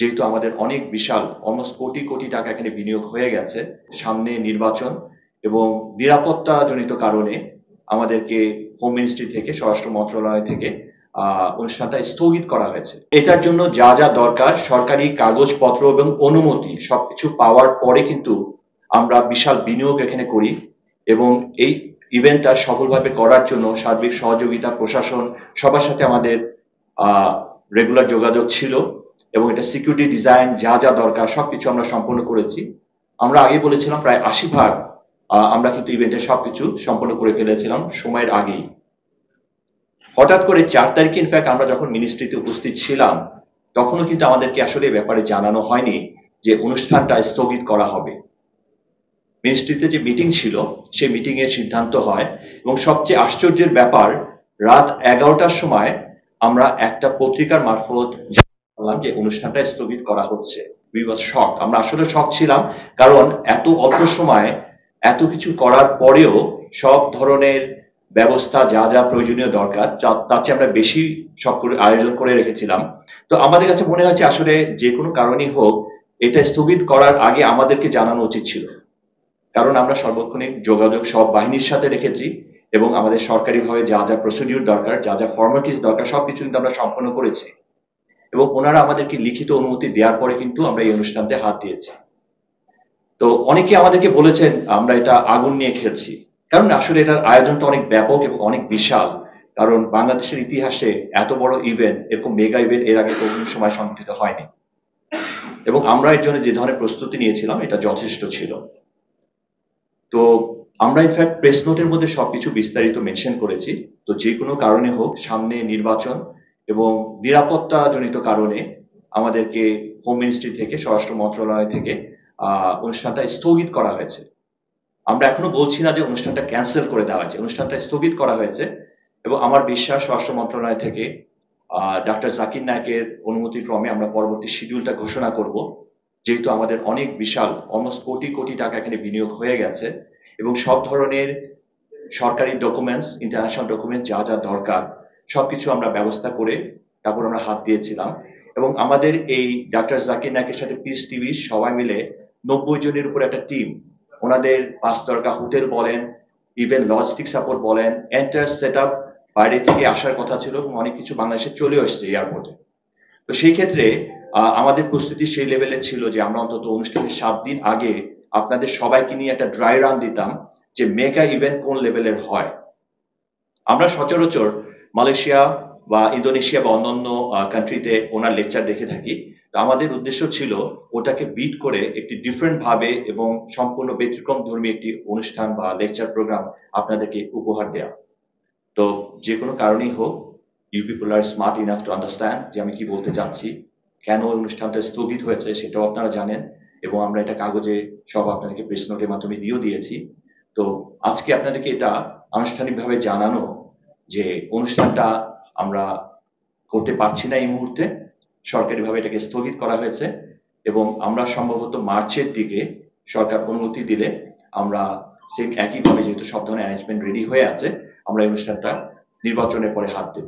যেহেতু আমাদের অনেক বিশাল অলমোস্ট কোটি কোটি টাকা এখানে বিনিয়োগ হয়ে গেছে, সামনে নির্বাচন এবং নিরাপত্তাজনিত কারণে আমাদেরকে হোম মিনিস্ট্রি থেকে, স্বরাষ্ট্র মন্ত্রণালয় থেকে অনুষ্ঠানটা স্থগিত করা হয়েছে। এটার জন্য যা যা দরকার সরকারি কাগজপত্র এবং অনুমতি সবকিছু পাওয়ার পরে কিন্তু আমরা বিশাল বিনিয়োগ এখানে করি এবং এই ইভেন্টটা সফলভাবে করার জন্য সার্বিক সহযোগিতা প্রশাসন সবার সাথে আমাদের রেগুলার যোগাযোগ ছিল এবং এটা সিকিউরিটি ডিজাইন যা যা দরকার সবকিছু আমরা সম্পন্ন করেছি। আমরা আগে বলেছিলাম প্রায় ৮০% আমরা কিন্তু ইভেন্টের সবকিছু সম্পন্ন করে ফেলেছিলাম সময়ের আগেই। হঠাৎ করে ৪ তারিখে ইনফ্যাক্ট আমরা যখন মিনিস্ট্রিতে উপস্থিত ছিলাম তখনও কিন্তু আমাদেরকে আসলে ব্যাপারে জানানো হয়নি যে অনুষ্ঠানটা স্থগিত করা হবে। মিনিস্ট্রিতে যে মিটিং ছিল সেই মিটিং এর সিদ্ধান্ত হয় এবং সবচেয়ে আশ্চর্যের ব্যাপার রাত ১১টার সময় আমরা একটা পত্রিকার মারফত জানলাম যে অনুষ্ঠানটা স্থগিত করা হচ্ছে। উই ওয়াজ শক, আমরা আসলে শক ছিলাম, কারণ এত অল্প সময় এত কিছু করার পরেও সব ধরনের ব্যবস্থা যা যা প্রয়োজনীয় দরকার তার চেয়ে আমরা বেশি সব আয়োজন করে রেখেছিলাম। তো আমাদের কাছে মনে হচ্ছে আসলে যে কোনো কারণেই হোক এটা স্থগিত করার আগে আমাদেরকে জানানো উচিত ছিল, কারণ আমরা সার্বক্ষণিক যোগাযোগ সব বাহিনীর সাথে রেখেছি এবং আমাদের সরকারিভাবে যা যা প্রসিডিউর দরকার, যা যা ফর্মালিটিস দরকার সবকিছু কিন্তু আমরা সম্পন্ন করেছি এবং ওনারা আমাদেরকে লিখিত অনুমতি দেওয়ার পরে কিন্তু আমরা এই অনুষ্ঠানতে হাত দিয়েছি। তো অনেকে আমাদেরকে বলেছেন আমরা এটা আগুন নিয়ে খেলছি, কারণ আসলে এটার আয়োজনটা অনেক ব্যাপক এবং অনেক বিশাল, কারণ বাংলাদেশের ইতিহাসে এত বড় ইভেন্ট, এরকম মেগা ইভেন্ট এর আগে কোনো সময় সংঘটিত হয়নি এবং আমরা এর জন্য যে ধরনের প্রস্তুতি নিয়েছিলাম এটা যথেষ্ট ছিল। তো আমরা ইনফ্যাক্ট প্রেস নোটের মধ্যে সবকিছু বিস্তারিত মেনশন করেছি। তো যে কোনো কারণে হোক সামনে নির্বাচন এবং নিরাপত্তাজনিত কারণে আমাদেরকে হোম মিনিস্ট্রি থেকে, স্বরাষ্ট্র মন্ত্রণালয় থেকে অনুষ্ঠানটা স্থগিত করা হয়েছে। আমরা এখনো বলছি না যে অনুষ্ঠানটা ক্যান্সেল করে দেওয়া হয়েছে, অনুষ্ঠানটা স্থগিত করা হয়েছে এবং আমার বিশ্বাস স্বরাষ্ট্র মন্ত্রণালয় থেকে ডাক্তার জাকির নায়েকের অনুমতি ক্রমে আমরা পরবর্তী শিডিউলটা ঘোষণা করব, যেহেতু আমাদের অনেক বিশাল অলমোস্ট কোটি কোটি টাকা এখানে বিনিয়োগ হয়ে গেছে এবং সব ধরনের সরকারি ডকুমেন্টস, ইন্টারন্যাশনাল ডকুমেন্টস যা যা দরকার সবকিছু আমরা ব্যবস্থা করে তারপর আমরা হাত দিয়েছিলাম এবং আমাদের এই ডাক্তার জাকির নায়েকের সাথে পিস টিভি সবাই মিলে ৯০ জনের উপর একটা টিম, ওনাদের ৫ তারকা হোটেল বলেন, ইভেন লজিস্টিক সাপোর্ট বলেন, এন্টায়ার সেট আপ বাইরে থেকে আসার কথা ছিল এবং অনেক কিছু বাংলাদেশে চলে আসছে এয়ারপোর্টে। তো সেই ক্ষেত্রে আমাদের প্রস্তুতি সেই লেভেলে ছিল যে আমরা অন্তত অনুষ্ঠানের ৭ দিন আগে আপনাদের সবাইকে নিয়ে একটা ড্রাই রান দিতাম যে মেগা ইভেন্ট কোন লেভেলের হয়। আমরা সচরাচর মালয়েশিয়া বা ইন্দোনেশিয়া বা অন্যান্য কান্ট্রিতে ওনার লেকচার দেখে থাকি। তো আমাদের উদ্দেশ্য ছিল ওটাকে বিট করে একটি ডিফারেন্ট ভাবে এবং সম্পূর্ণ ব্যতিক্রম ধর্মী একটি অনুষ্ঠান বা লেকচার প্রোগ্রাম আপনাদেরকে উপহার দেওয়া। তো যে কোনো কারণেই হোক, you people are smart enough to understand যে আমি কি বলতে চাচ্ছি, কেন অনুষ্ঠানটা স্থগিত হয়েছে সেটাও আপনারা জানেন এবং আমরা এটা কাগজে সব আপনাদেরকে প্রেস নোটের মাধ্যমে দিয়েও দিয়েছি। তো আজকে আপনাদেরকে এটা আনুষ্ঠানিকভাবে জানানো যে অনুষ্ঠানটা আমরা করতে পারছি না এই মুহূর্তে, সরকারিভাবে এটাকে স্থগিত করা হয়েছে এবং আমরা সম্ভবত মার্চের দিকে সরকার অনুমতি দিলে আমরা সেম একইভাবে, যেহেতু সব ধরনের অ্যারেঞ্জমেন্ট রেডি হয়ে আছে, আমরা এই অনুষ্ঠানটা নির্বাচনের পরে হাত দেব।